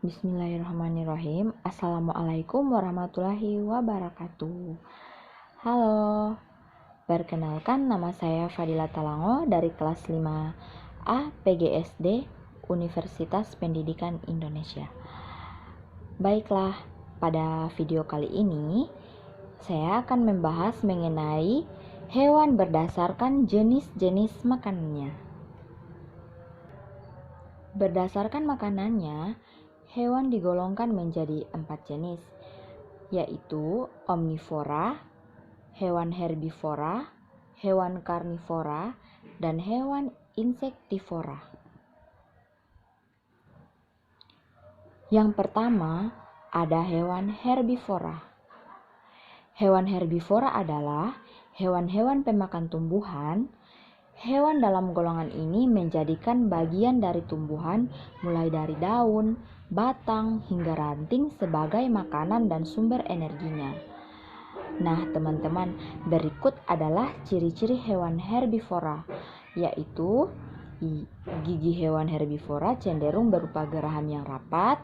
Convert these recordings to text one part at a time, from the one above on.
Bismillahirrahmanirrahim. Assalamualaikum warahmatullahi wabarakatuh. Halo, perkenalkan nama saya Fadila Talango dari kelas 5A PGSD Universitas Pendidikan Indonesia. Baiklah, pada video kali ini saya akan membahas mengenai hewan berdasarkan jenis-jenis makanannya. Berdasarkan makanannya, hewan digolongkan menjadi 4 jenis, yaitu omnivora, hewan herbivora, hewan karnivora, dan hewan insektivora. Yang pertama, ada hewan herbivora. Hewan herbivora adalah hewan-hewan pemakan tumbuhan. Hewan dalam golongan ini menjadikan bagian dari tumbuhan mulai dari daun, batang, hingga ranting sebagai makanan dan sumber energinya. Nah, teman-teman, berikut adalah ciri-ciri hewan herbivora, yaitu gigi hewan herbivora cenderung berupa geraham yang rapat.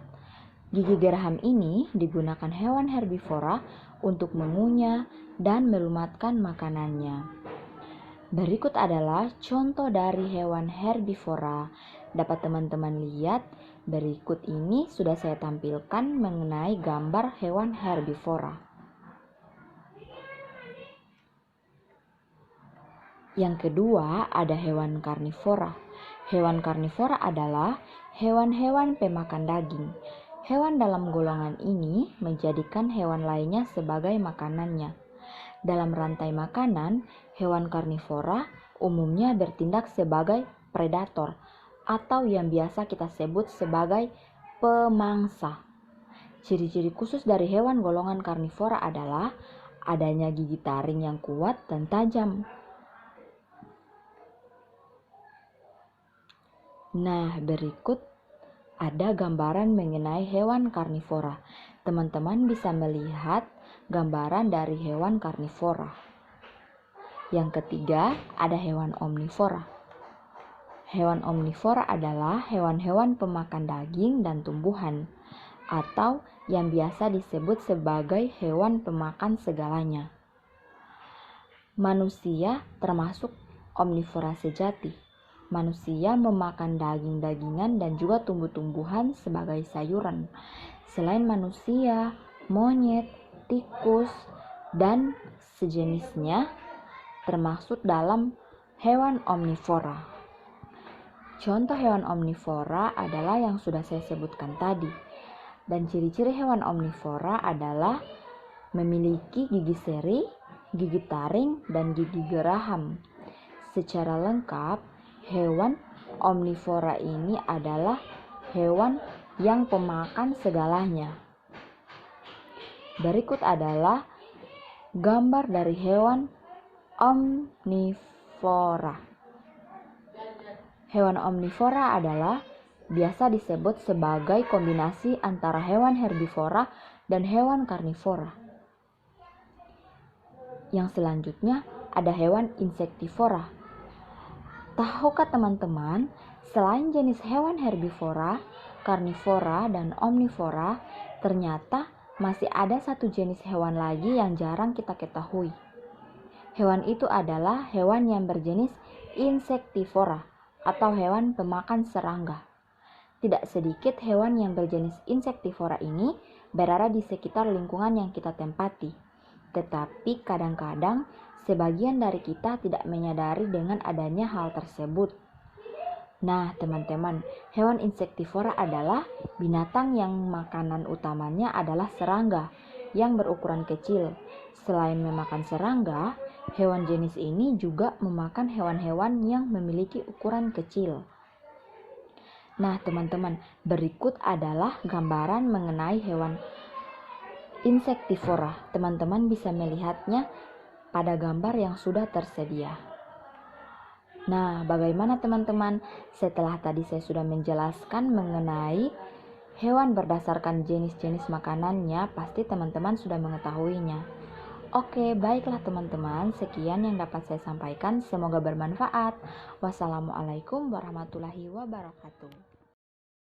Gigi geraham ini digunakan hewan herbivora untuk mengunyah dan melumatkan makanannya. Berikut adalah contoh dari hewan herbivora. Dapat teman-teman lihat, berikut ini sudah saya tampilkan mengenai gambar hewan herbivora. Yang kedua, ada hewan karnivora. Hewan karnivora adalah hewan-hewan pemakan daging. Hewan dalam golongan ini menjadikan hewan lainnya sebagai makanannya. Dalam rantai makanan, hewan karnivora umumnya bertindak sebagai predator atau yang biasa kita sebut sebagai pemangsa. Ciri-ciri khusus dari hewan golongan karnivora adalah adanya gigi taring yang kuat dan tajam. Nah, berikut ada gambaran mengenai hewan karnivora. Teman-teman bisa melihat gambaran dari hewan karnivora. Yang ketiga, ada hewan omnivora. Hewan omnivora adalah hewan-hewan pemakan daging dan tumbuhan, atau yang biasa disebut sebagai hewan pemakan segalanya. Manusia termasuk omnivora sejati. Manusia memakan daging-dagingan dan juga tumbuh-tumbuhan sebagai sayuran. Selain manusia, monyet, tikus, dan sejenisnya termasuk dalam hewan omnivora. Contoh hewan omnivora adalah yang sudah saya sebutkan tadi. Dan ciri-ciri hewan omnivora adalah memiliki gigi seri, gigi taring, dan gigi geraham. Secara lengkap, hewan omnivora ini adalah hewan yang pemakan segalanya. Berikut adalah gambar dari hewan omnivora. Hewan omnivora adalah biasa disebut sebagai kombinasi antara hewan herbivora dan hewan karnivora. Yang selanjutnya ada hewan insektivora. Tahukah teman-teman, selain jenis hewan herbivora, karnivora, dan omnivora, ternyata masih ada satu jenis hewan lagi yang jarang kita ketahui. Hewan itu adalah hewan yang berjenis insektivora atau hewan pemakan serangga. Tidak sedikit hewan yang berjenis insektivora ini berada di sekitar lingkungan yang kita tempati. Tetapi kadang-kadang sebagian dari kita tidak menyadari dengan adanya hal tersebut. Nah, teman-teman, hewan insektivora adalah binatang yang makanan utamanya adalah serangga yang berukuran kecil. Selain memakan serangga, hewan jenis ini juga memakan hewan-hewan yang memiliki ukuran kecil. Nah, teman-teman, berikut adalah gambaran mengenai hewan insektivora. Teman-teman bisa melihatnya pada gambar yang sudah tersedia. Nah, bagaimana teman-teman? Setelah tadi saya sudah menjelaskan mengenai hewan berdasarkan jenis-jenis makanannya, pasti teman-teman sudah mengetahuinya. Oke, baiklah teman-teman, sekian yang dapat saya sampaikan. Semoga bermanfaat. Wassalamualaikum warahmatullahi wabarakatuh.